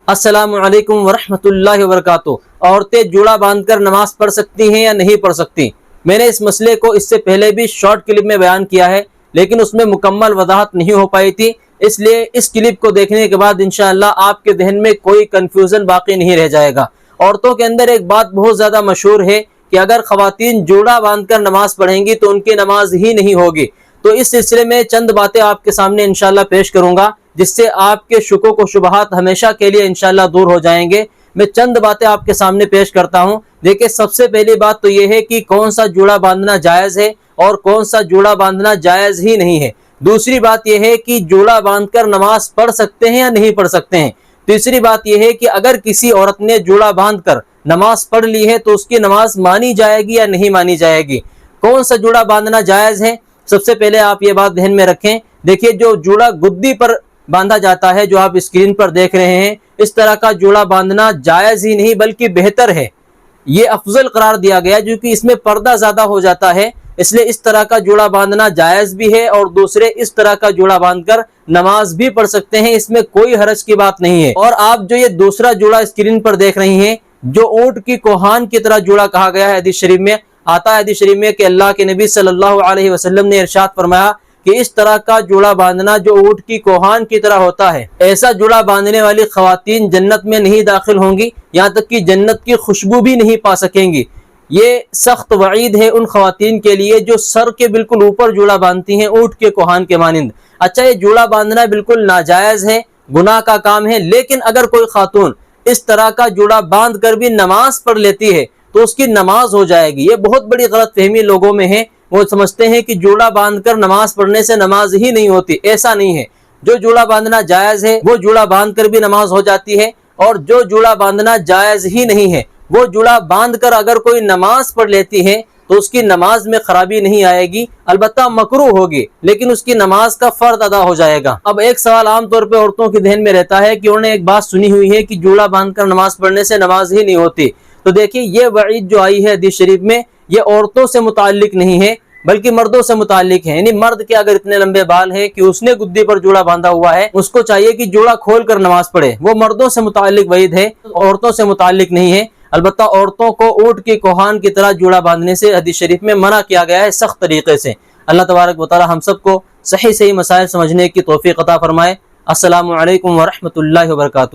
السلام علیکم ورحمۃ اللہ وبرکاتہ۔ عورتیں جوڑا باندھ کر نماز پڑھ سکتی ہیں یا نہیں پڑھ سکتی؟ میں نے اس مسئلے کو اس سے پہلے بھی شارٹ کلپ میں بیان کیا ہے، لیکن اس میں مکمل وضاحت نہیں ہو پائی تھی، اس لیے اس کلپ کو دیکھنے کے بعد انشاءاللہ آپ کے ذہن میں کوئی کنفیوژن باقی نہیں رہ جائے گا۔ عورتوں کے اندر ایک بات بہت زیادہ مشہور ہے کہ اگر خواتین جوڑا باندھ کر نماز پڑھیں گی تو ان کی نماز ہی نہیں ہوگی۔ تو اس سلسلے میں چند باتیں آپ کے سامنے انشاءاللہ پیش کروں گا، جس سے آپ کے شکوک و شبہات ہمیشہ کے لیے انشاءاللہ دور ہو جائیں گے۔ میں چند باتیں آپ کے سامنے پیش کرتا ہوں۔ دیکھیں، سب سے پہلی بات تو یہ ہے کہ کون سا جوڑا باندھنا جائز ہے اور کون سا جوڑا باندھنا جائز ہی نہیں ہے۔ دوسری بات یہ ہے کہ جوڑا باندھ کر نماز پڑھ سکتے ہیں یا نہیں پڑھ سکتے ہیں۔ تیسری بات یہ ہے کہ اگر کسی عورت نے جوڑا باندھ کر نماز پڑھ لی ہے تو اس کی نماز مانی جائے گی یا نہیں مانی جائے گی۔ کون سا جوڑا باندھنا جائز ہے؟ سب سے پہلے آپ یہ بات ذہن میں رکھیں۔ دیکھیے، جو جوڑا گدی پر باندھا جاتا ہے، جو آپ اسکرین پر دیکھ رہے ہیں، اس طرح کا جوڑا باندھنا جائز ہی نہیں بلکہ بہتر ہے۔ یہ افضل قرار دیا گیا کیونکہ اس میں پردہ زیادہ ہو جاتا ہے، اس لیے اس طرح کا جوڑا باندھنا جائز بھی ہے، اور دوسرے اس طرح کا جوڑا باندھ کر نماز بھی پڑھ سکتے ہیں، اس میں کوئی حرج کی بات نہیں ہے۔ اور آپ جو یہ دوسرا جوڑا اسکرین پر دیکھ رہی ہیں، جو اونٹ کی کوہان کی طرح جوڑا کہا گیا ہے، حدیث شریف میں آتا ہے، حدیث شریف میں کہ اللہ کے نبی صلی اللہ علیہ وسلم نے ارشاد فرمایا کہ اس طرح کا جوڑا باندھنا جو اونٹ کی کوہان کی طرح ہوتا ہے، ایسا جوڑا باندھنے والی خواتین جنت میں نہیں داخل ہوں گی، یہاں تک کہ جنت کی خوشبو بھی نہیں پا سکیں گی۔ یہ سخت وعید ہے ان خواتین کے لیے جو سر کے بالکل اوپر جوڑا باندھتی ہیں اونٹ کے کوہان کے مانند۔ اچھا، یہ جوڑا باندھنا بالکل ناجائز ہے، گناہ کا کام ہے، لیکن اگر کوئی خاتون اس طرح کا جوڑا باندھ کر بھی نماز پڑھ لیتی ہے تو اس کی نماز ہو جائے گی۔ یہ بہت بڑی غلط فہمی لوگوں میں ہے، وہ سمجھتے ہیں کہ جوڑا باندھ کر نماز پڑھنے سے نماز ہی نہیں ہوتی۔ ایسا نہیں ہے۔ جو جوڑا باندھنا جائز ہے وہ جوڑا باندھ کر بھی نماز ہو جاتی ہے، اور جو جوڑا باندھنا جائز ہی نہیں ہے وہ جوڑا باندھ کر اگر کوئی نماز پڑھ لیتی ہے تو اس کی نماز میں خرابی نہیں آئے گی، البتہ مکروہ ہوگی، لیکن اس کی نماز کا فرض ادا ہو جائے گا۔ اب ایک سوال عام طور پہ عورتوں کے ذہن میں رہتا ہے کہ انہوں نے ایک بات سنی ہوئی ہے کہ جوڑا باندھ کر نماز پڑھنے سے نماز ہی نہیں ہوتی۔ تو دیکھیے، یہ وعید جو آئی ہے حدیث شریف میں، یہ عورتوں سے متعلق نہیں ہے بلکہ مردوں سے متعلق ہے۔ یعنی مرد کے اگر اتنے لمبے بال ہیں کہ اس نے گدی پر جوڑا باندھا ہوا ہے، اس کو چاہیے کہ جوڑا کھول کر نماز پڑھے۔ وہ مردوں سے متعلق وعید ہے، عورتوں سے متعلق نہیں ہے۔ البتہ عورتوں کو اونٹ کی کوہان کی طرح جوڑا باندھنے سے حدیث شریف میں منع کیا گیا ہے سخت طریقے سے۔ اللہ تبارک و تعالی ہم سب کو صحیح مسائل سمجھنے کی توفیق عطا فرمائے۔ السلام علیکم ورحمۃ اللہ وبرکاتہ۔